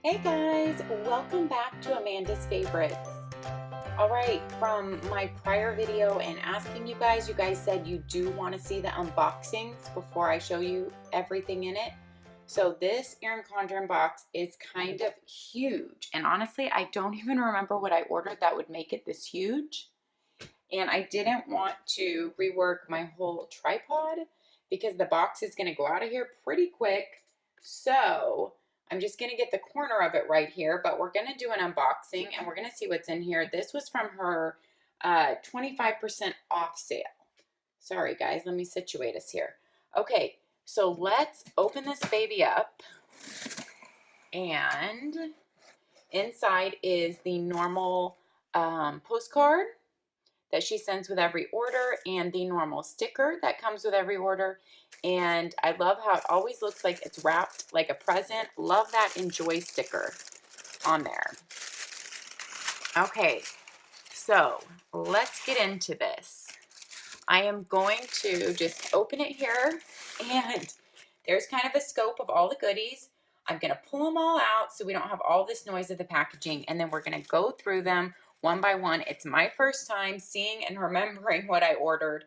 Hey guys, welcome back to Amanda's Favorites. All right, from my prior video and asking you guys said you do want to see the unboxings before I show you everything in it. So this Erin Condren box is kind of huge, and honestly, I don't even remember what I ordered that would make it this huge. And I didn't want to rework my whole tripod because the box is going to go out of here pretty quick. So I'm just going to get the corner of it right here, but we're going to do an unboxing and we're going to see what's in here. This was from her 25% off sale. Sorry guys, let me situate us here. Okay, so let's open this baby up. And inside is the normal postcard that she sends with every order and the normal sticker that comes with every order. And I love how it always looks like it's wrapped like a present. Love that enjoy sticker on there. Okay, so let's get into this. I am going to just open it here, and there's kind of a scope of all the goodies. I'm going to pull them all out so we don't have all this noise of the packaging, and then we're going to go through them one by one. It's my first time seeing and remembering what I ordered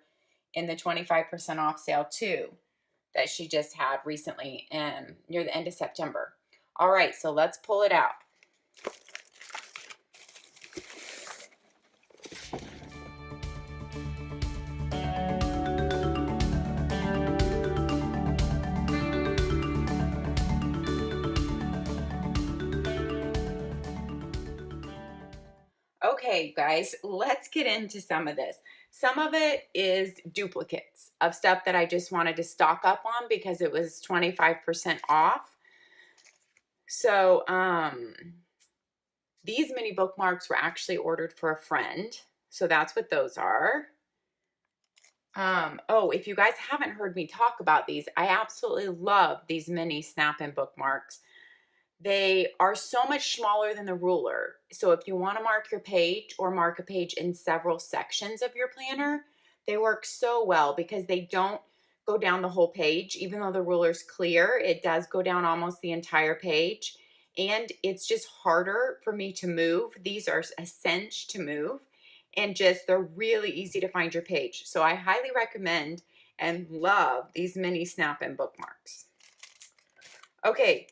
in the 25% off sale too that she just had recently near the end of September. All right, so let's pull it out. Okay, guys, let's get into some of this. Some of it is duplicates of stuff that I just wanted to stock up on because it was 25% off. So, these mini bookmarks were actually ordered for a friend. So that's what those are. Oh, if you guys haven't heard me talk about these, I absolutely love these mini snap-in bookmarks. They are so much smaller than the ruler. So if you want to mark your page or mark a page in several sections of your planner, they work so well because they don't go down the whole page. Even though the ruler's clear, it does go down almost the entire page. And it's just harder for me to move. These are a cinch to move, and just they're really easy to find your page. So I highly recommend and love these mini snap-in bookmarks. Okay.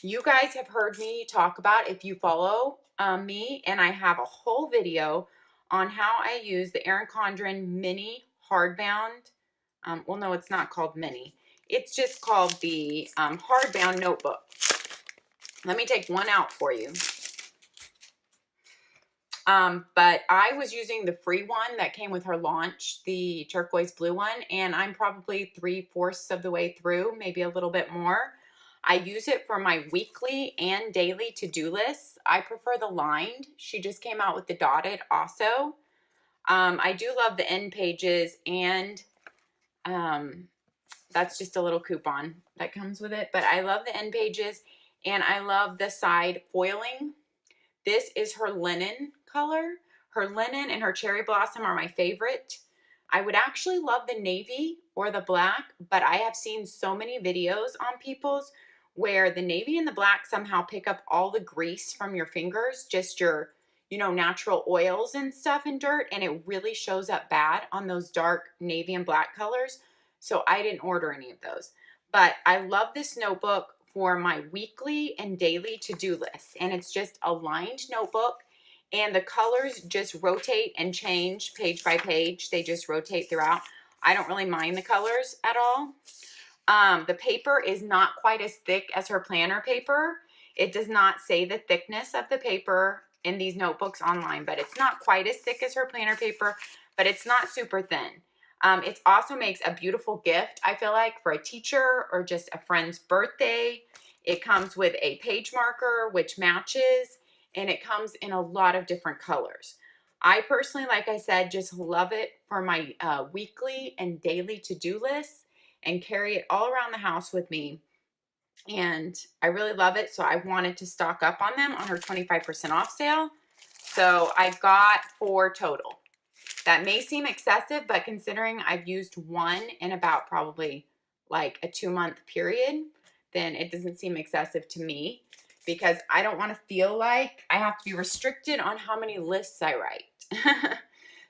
You guys have heard me talk about, if you follow me, and I have a whole video on how I use the Erin Condren mini hardbound. Well, no, it's not called mini. It's just called the hardbound notebook. Let me take one out for you. But I was using the free one that came with her launch, the turquoise blue one, and I'm probably 3/4 of the way through, maybe a little bit more. I use it for my weekly and daily to-do lists. I prefer the lined. She just came out with the dotted also. I do love the end pages, and that's just a little coupon that comes with it. But I love the end pages, and I love the side foiling. This is her linen color. Her linen and her cherry blossom are my favorite. I would actually love the navy or the black, but I have seen so many videos on people's where the navy and the black somehow pick up all the grease from your fingers, just your, natural oils and stuff and dirt, and it really shows up bad on those dark navy and black colors. So I didn't order any of those. But I love this notebook for my weekly and daily to-do lists, and it's just a lined notebook, and the colors just rotate and change page by page. They just rotate throughout. I don't really mind the colors at all. The paper is not quite as thick as her planner paper. It does not say the thickness of the paper in these notebooks online, but it's not quite as thick as her planner paper, but it's not super thin. It also makes a beautiful gift, I feel like, for a teacher or just a friend's birthday. It comes with a page marker, which matches, and it comes in a lot of different colors. I personally, like I said, just love it for my weekly and daily to-do lists and carry it all around the house with me. And I really love it, so I wanted to stock up on them on her 25% off sale. So I got 4 total. That may seem excessive, but considering I've used one in about probably like a 2-month period, then it doesn't seem excessive to me. because I don't want to feel like I have to be restricted on how many lists I write.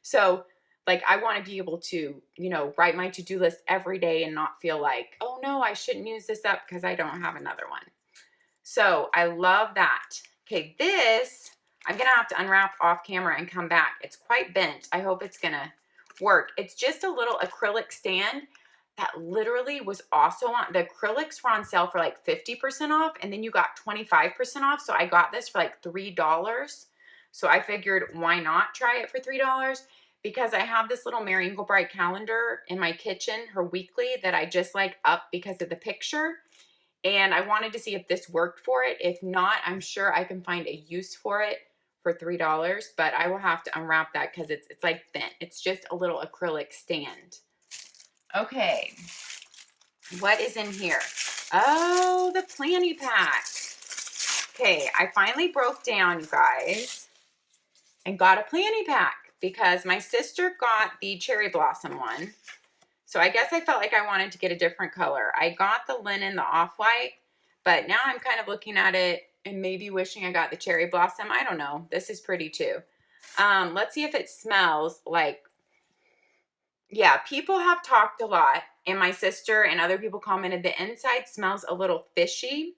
So like I want to be able to, you know, write my to-do list every day and not feel like, oh no, I shouldn't use this up because I don't have another one. So I love that. Okay, this I'm gonna have to unwrap off camera and come back. It's quite bent. I hope it's gonna work. It's just a little acrylic stand that literally was also on, the acrylics were on sale for like 50% off, and then you got 25% off. So I got this for like $3. So I figured, why not try it for $3? Because I have this little Mary Englebright calendar in my kitchen, her weekly, that I just like up because of the picture. And I wanted to see if this worked for it. If not, I'm sure I can find a use for it for $3, but I will have to unwrap that because it's like bent. It's just a little acrylic stand. Okay, what is in here? Oh, the planny pack. Okay, I finally broke down, you guys, and got a planny pack because my sister got the cherry blossom one. So I guess I felt like I wanted to get a different color. I got the linen, the off-white, but now I'm kind of looking at it and maybe wishing I got the cherry blossom. I don't know. This is pretty too. Let's see if it smells like, yeah, people have talked a lot, and my sister and other people commented the inside smells a little fishy,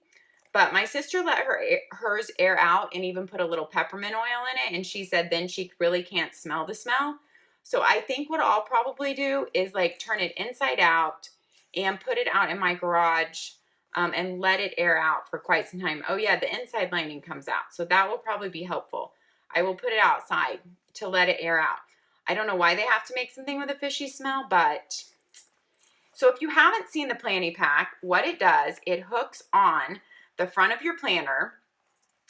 but my sister let hers air out and even put a little peppermint oil in it, and she said then she really can't smell the smell. So I think what I'll probably do is like turn it inside out and put it out in my garage and let it air out for quite some time. Oh yeah, the inside lining comes out, so that will probably be helpful. I will put it outside to let it air out. I don't know why they have to make something with a fishy smell, but... So if you haven't seen the planny pack, what it does, it hooks on the front of your planner,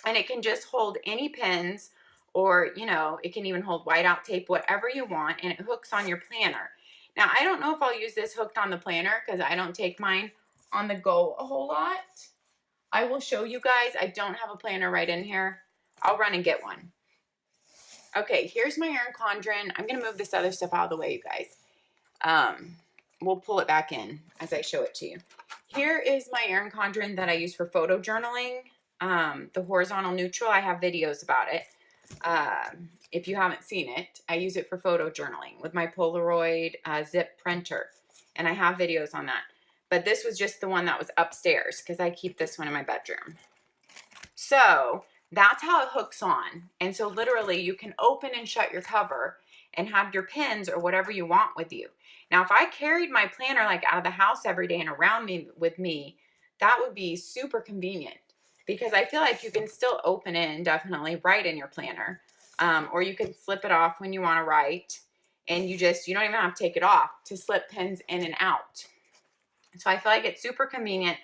and it can just hold any pins, or, you know, it can even hold whiteout tape, whatever you want, and it hooks on your planner. Now, I don't know if I'll use this hooked on the planner because I don't take mine on the go a whole lot. I will show you guys. I don't have a planner right in here. I'll run and get one. Okay, here's my Erin Condren. I'm going to move this other stuff out of the way, you guys. We'll pull it back in as I show it to you. Here is my Erin Condren that I use for photo journaling. The horizontal neutral, I have videos about it. If you haven't seen it, I use it for photo journaling with my Polaroid zip printer. And I have videos on that. But this was just the one that was upstairs because I keep this one in my bedroom. So that's how it hooks on. And so literally you can open and shut your cover and have your pins or whatever you want with you. Now, if I carried my planner like out of the house every day and around me with me, that would be super convenient because I feel like you can still open it and definitely write in your planner. Or you can slip it off when you want to write, and you don't even have to take it off to slip pins in and out. So I feel like it's super convenient.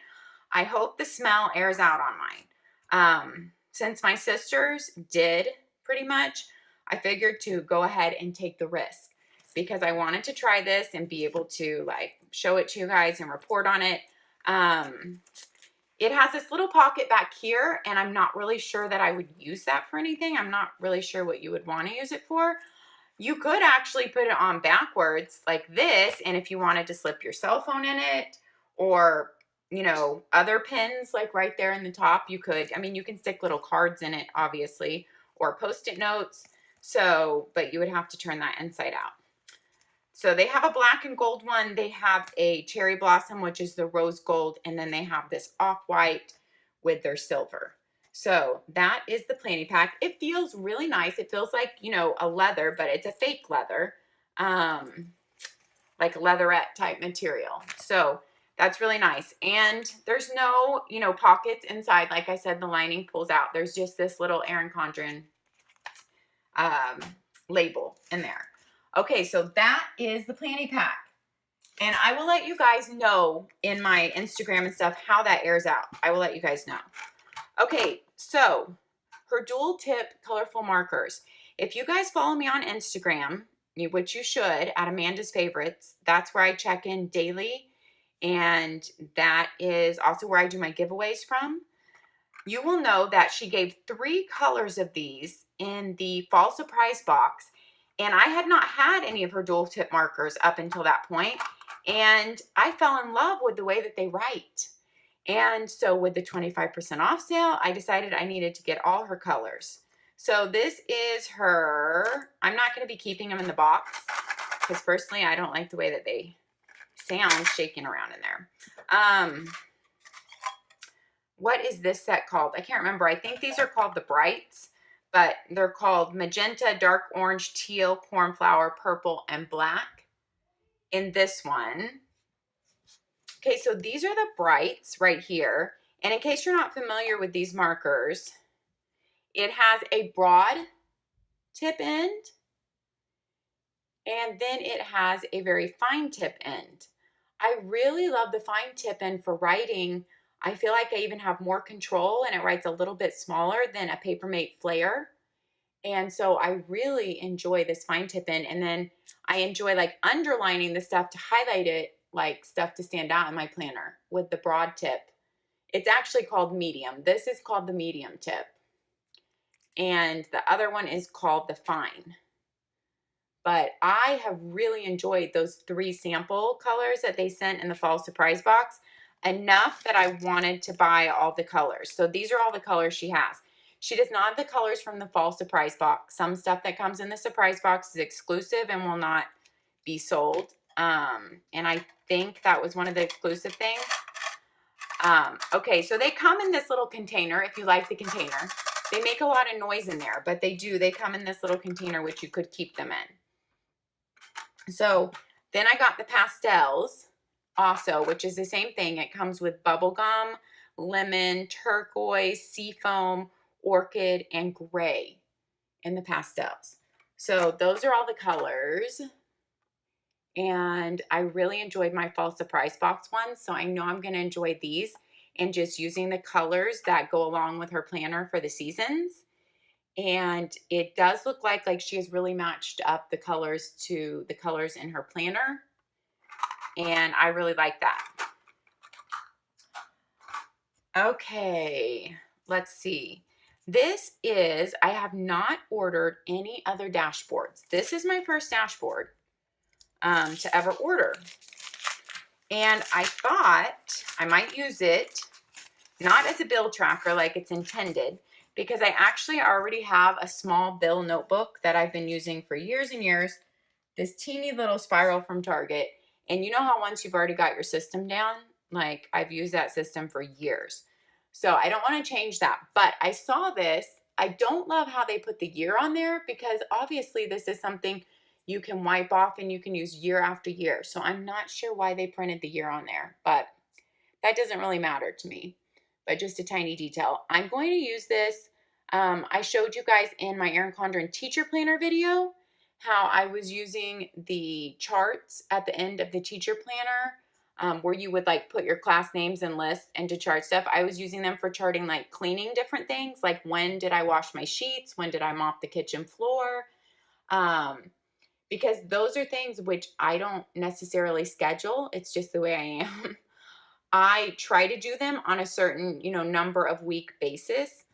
I hope the smell airs out on mine. Since my sisters did pretty much, I figured to go ahead and take the risk because I wanted to try this and be able to like show it to you guys and report on it. It has this little pocket back here, and I'm not really sure that I would use that for anything. I'm not really sure what you would want to use it for. You could actually put it on backwards like this, and if you wanted to slip your cell phone in it or, you know, other pins like right there in the top, you could. I mean, you can stick little cards in it, obviously, or Post-it notes. So, but you would have to turn that inside out. So they have a black and gold one. They have a cherry blossom, which is the rose gold. And then they have this off-white with their silver. So that is the planny pack. It feels really nice. It feels like, you know, a leather, but it's a fake leather, like leatherette type material. So that's really nice. And there's no, you know, pockets inside. Like I said, the lining pulls out. There's just this little Erin Condren label in there. Okay, so that is the planny pack. And I will let you guys know in my Instagram and stuff how that airs out. I will let you guys know. Okay, so her dual tip colorful markers. If you guys follow me on Instagram, which you should, at Amanda's Favorites, that's where I check in daily. And that is also where I do my giveaways from. You will know that she gave 3 colors of these in the fall surprise box. And I had not had any of her dual tip markers up until that point. And I fell in love with the way that they write. And so with the 25% off sale, I decided I needed to get all her colors. So this is her, I'm not going to be keeping them in the box because personally I don't like the way that they sound shaking around in there. What is this set called? I can't remember. I think these are called the Brights, but they're called magenta, dark orange, teal, cornflower, purple, and black in this one. Okay, so these are the Brights right here. And in case you're not familiar with these markers, it has a broad tip end, and then it has a very fine tip end. I really love the fine tip end for writing. I feel like I even have more control and it writes a little bit smaller than a Papermate Flare. And so I really enjoy this fine tip end. And then I enjoy like underlining the stuff to highlight it, like stuff to stand out in my planner with the broad tip. It's actually called medium. This is called the medium tip. And the other one is called the fine. But I have really enjoyed those 3 sample colors that they sent in the fall surprise box enough that I wanted to buy all the colors. So these are all the colors she has. She does not have the colors from the fall surprise box. Some stuff that comes in the surprise box is exclusive and will not be sold. And I think that was one of the exclusive things. Okay, so they come in this little container, if you like the container. They make a lot of noise in there, but they do. They come in this little container, which you could keep them in. So then I got the pastels also, which is the same thing. It comes with bubblegum, lemon, turquoise, seafoam, orchid, and gray in the pastels. So those are all the colors. And I really enjoyed my fall surprise box ones. So I know I'm going to enjoy these and just using the colors that go along with her planner for the seasons. And it does look like she has really matched up the colors to the colors in her planner. And I really like that. Okay, let's see. This is, I have not ordered any other dashboards. This is my first dashboard to ever order. And I thought I might use it, not as a bill tracker like it's intended, because I actually already have a small bill notebook that I've been using for years and years, this teeny little spiral from Target. And you know how once you've already got your system down, like I've used that system for years. So I don't want to change that, but I saw this. I don't love how they put the year on there because obviously this is something you can wipe off and you can use year after year. So I'm not sure why they printed the year on there, but that doesn't really matter to me. But just a tiny detail. I'm going to use this. I showed you guys in my Erin Condren teacher planner video how I was using the charts at the end of the teacher planner where you would like put your class names and lists and to chart stuff. I was using them for charting like cleaning different things, like when did I wash my sheets, when did I mop the kitchen floor, because those are things which I don't necessarily schedule. It's just the way I am. I try to do them on a certain, number of week basis,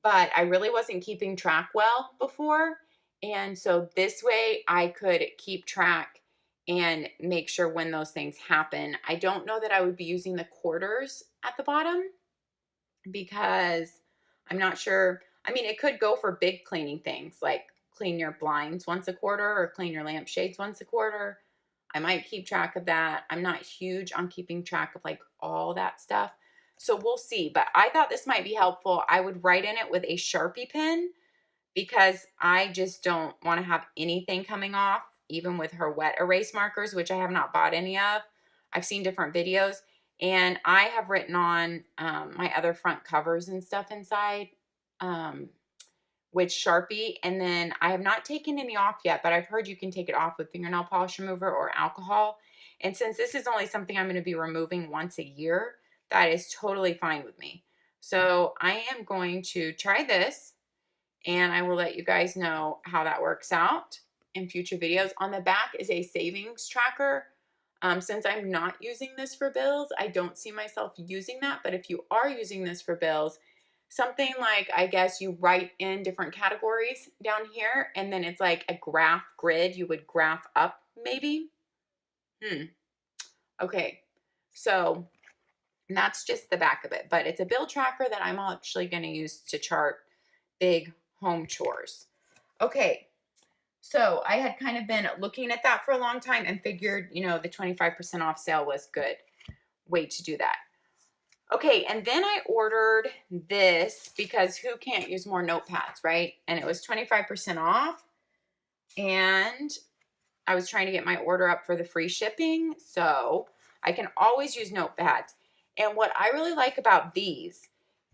but I really wasn't keeping track well before. And so this way I could keep track and make sure when those things happen. I don't know that I would be using the quarters at the bottom because I'm not sure. I mean, it could go for big cleaning things like clean your blinds once a quarter or clean your lampshades once a quarter. I might keep track of that. I'm not huge on keeping track of like all that stuff. So we'll see. But I thought this might be helpful. I would write in it with a Sharpie pen because I just don't want to have anything coming off, even with her wet erase markers, which I have not bought any of. I've seen different videos. And I have written on my other front covers and stuff inside with Sharpie, and then I have not taken any off yet, but I've heard you can take it off with fingernail polish remover or alcohol. And since this is only something I'm going to be removing once a year, that is totally fine with me. So I am going to try this, and I will let you guys know how that works out in future videos. On the back is a savings tracker. Since I'm not using this for bills, I don't see myself using that, but if you are using this for bills, something like, I guess you write in different categories down here, and then it's like a graph grid. You would graph up maybe. Okay. So And that's just the back of it. But it's a bill tracker that I'm actually going to use to chart big home chores. Okay, so I had kind of been looking at that for a long time and figured, you know, the 25% off sale was good way to do that. Okay, and then I ordered this because who can't use more notepads, right? And it was 25% off. And I was trying to get my order up for the free shipping, so I can always use notepads. And what I really like about these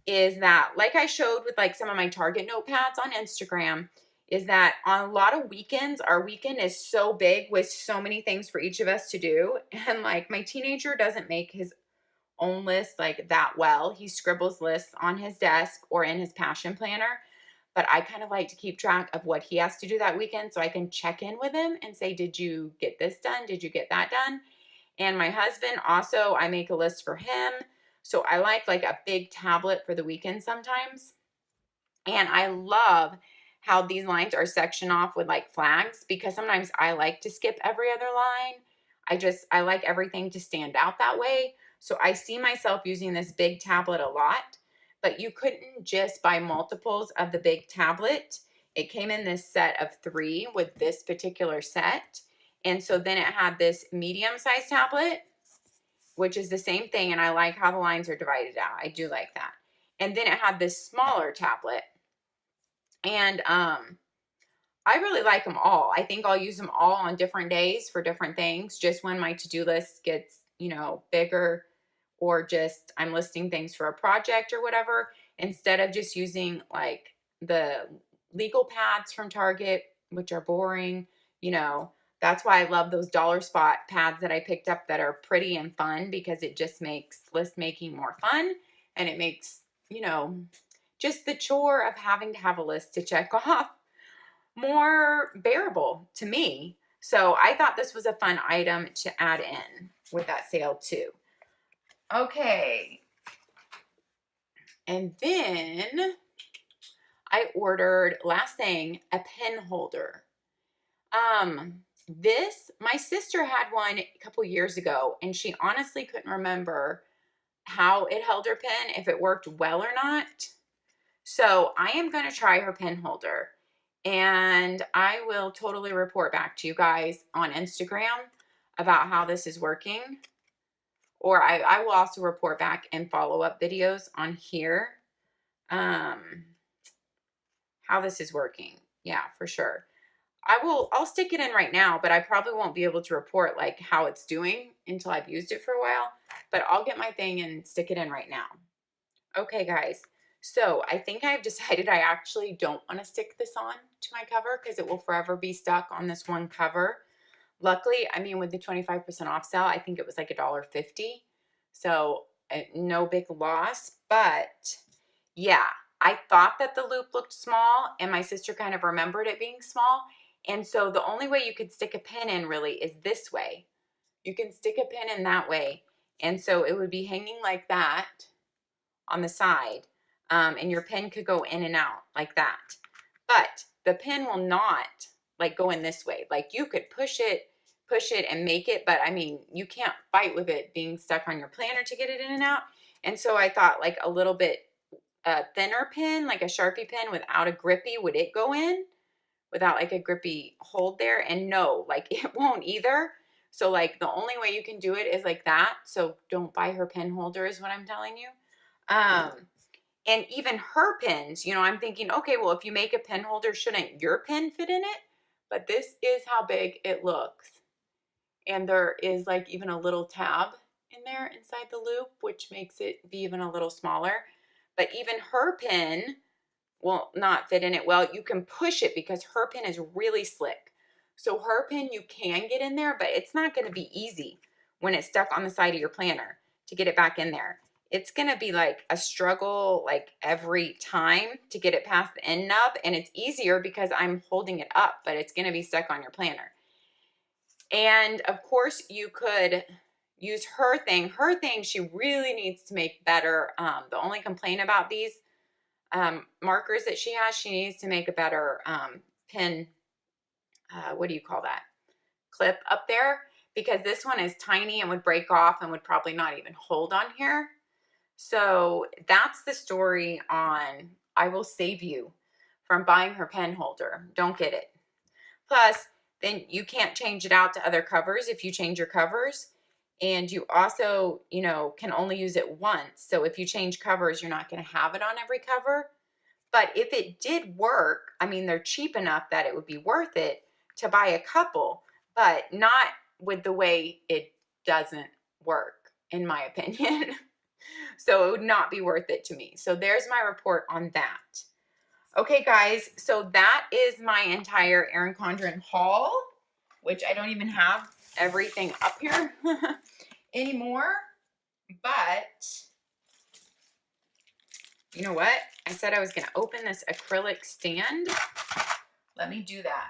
is that, like I showed with like some of my Target notepads on Instagram, is that on a lot of weekends, our weekend is so big with so many things for each of us to do. And like my teenager doesn't make his own list like that well. He scribbles lists on his desk or in his passion planner. But I kind of like to keep track of what he has to do that weekend so I can check in with him and say, did you get this done? Did you get that done? And my husband also, I make a list for him. So I like a big tablet for the weekend sometimes. And I love how these lines are sectioned off with like flags, because sometimes I like to skip every other line. I like everything to stand out that way. So I see myself using this big tablet a lot, but you couldn't just buy multiples of the big tablet. It came in this set of 3 with this particular set. And so then it had this medium-sized tablet, which is the same thing. And I like how the lines are divided out. I do like that. And then it had this smaller tablet. And I really like them all. I think I'll use them all on different days for different things. Just when my to-do list gets, you know, bigger, or just I'm listing things for a project or whatever, instead of just using like the legal pads from Target, which are boring, you know. That's why I love those dollar spot pads that I picked up that are pretty and fun, because it just makes list making more fun, and it makes, you know, just the chore of having to have a list to check off more bearable to me. So I thought this was a fun item to add in with that sale too. Okay. And then I ordered, last thing, a pen holder. My sister had one a couple years ago, and she honestly couldn't remember how it held her pen, if it worked well or not. So I am going to try her pen holder, and I will totally report back to you guys on Instagram about how this is working. Or I will also report back in follow-up videos on here how this is working. Yeah, for sure. I'll stick it in right now, but I probably won't be able to report like how it's doing until I've used it for a while. But I'll get my thing and stick it in right now. Okay, guys. So I think I've decided I actually don't want to stick this on to my cover, because it will forever be stuck on this one cover. Luckily, I mean, with the 25% off sale, I think it was like $1.50. So no big loss. But yeah, I thought that the loop looked small, and my sister kind of remembered it being small. And so the only way you could stick a pin in really is this way. You can stick a pin in that way. And so it would be hanging like that on the side, and your pin could go in and out like that. But the pin will not like go in this way. Like you could push it and make it, but I mean, you can't fight with it being stuck on your planner to get it in and out. And so I thought like a little bit thinner pin, like a Sharpie pin without a grippy, would it go in without like a grippy hold there? And no, like it won't either. So like the only way you can do it is like that. So don't buy her pin holder is what I'm telling you. And even her pins, you know, I'm thinking, okay, well, if you make a pen holder, shouldn't your pen fit in it? But this is how big it looks. And there is like even a little tab in there inside the loop, which makes it be even a little smaller. But even her pin will not fit in it. Well, you can push it because her pin is really slick. So her pin you can get in there, but it's not going to be easy when it's stuck on the side of your planner to get it back in there. It's going to be like a struggle like every time to get it past the end nub. And it's easier because I'm holding it up, but it's going to be stuck on your planner. And of course you could use her thing. Her thing, she really needs to make better. The only complaint about these markers that she has, she needs to make a better pin, what do you call that? Clip up there, because this one is tiny and would break off and would probably not even hold on here. So that's the story on I will save you from buying her pen holder. Don't get it. Plus, then you can't change it out to other covers if you change your covers. And you also, you know, can only use it once. So if you change covers, you're not going to have it on every cover. But if it did work, I mean, they're cheap enough that it would be worth it to buy a couple, but not with the way it doesn't work, in my opinion. So it would not be worth it to me. So there's my report on that. Okay, guys, so that is my entire Erin Condren haul, which I don't even have everything up here anymore. But you know what? I said I was going to open this acrylic stand. Let me do that.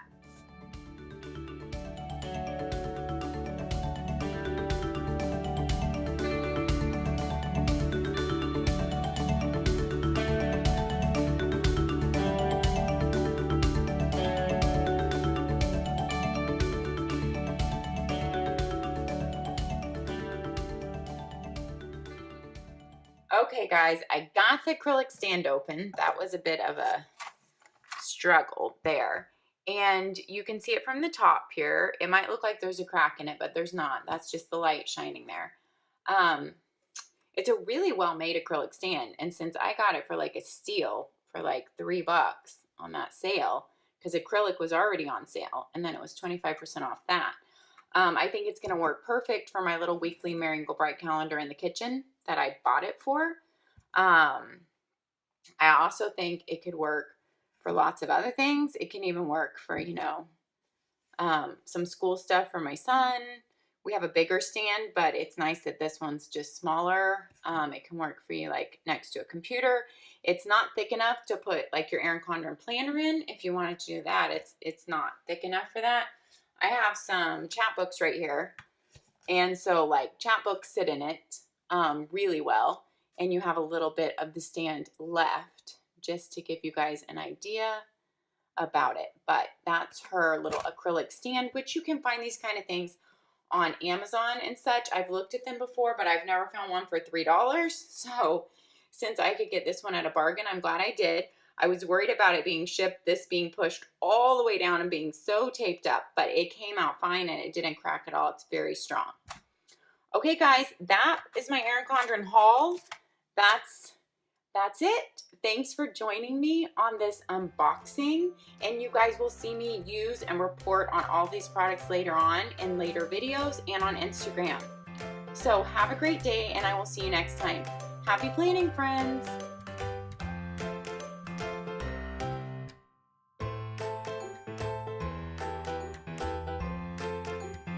Okay, guys, I got the acrylic stand open. That was a bit of a struggle there. And you can see it from the top here. It might look like there's a crack in it, but there's not. That's just the light shining there. It's a really well-made acrylic stand. And since I got it for like a steal for like $3 on that sale, because acrylic was already on sale, and then it was 25% off that. I think it's going to work perfect for my little weekly Merry Go Bright calendar in the kitchen that I bought it for. I also think it could work for lots of other things. It can even work for, you know, some school stuff for my son. We have a bigger stand, but it's nice that this one's just smaller. It can work for you like next to a computer. It's not thick enough to put like your Erin Condren planner in. If you wanted to do that, it's not thick enough for that. I have some CHATBOOKS right here. And so like CHATBOOKS sit in it really well. And you have a little bit of the stand left just to give you guys an idea about it. But that's her little acrylic stand, which you can find these kind of things on Amazon and such. I've looked at them before, but I've never found one for $3. So since I could get this one at a bargain, I'm glad I did. I was worried about it being shipped, this being pushed all the way down and being so taped up, but it came out fine and it didn't crack at all. It's very strong. Okay, guys, that is my Erin Condren haul. That's it. Thanks for joining me on this unboxing, and you guys will see me use and report on all these products later on in later videos and on Instagram. So have a great day, and I will see you next time. Happy planning, friends.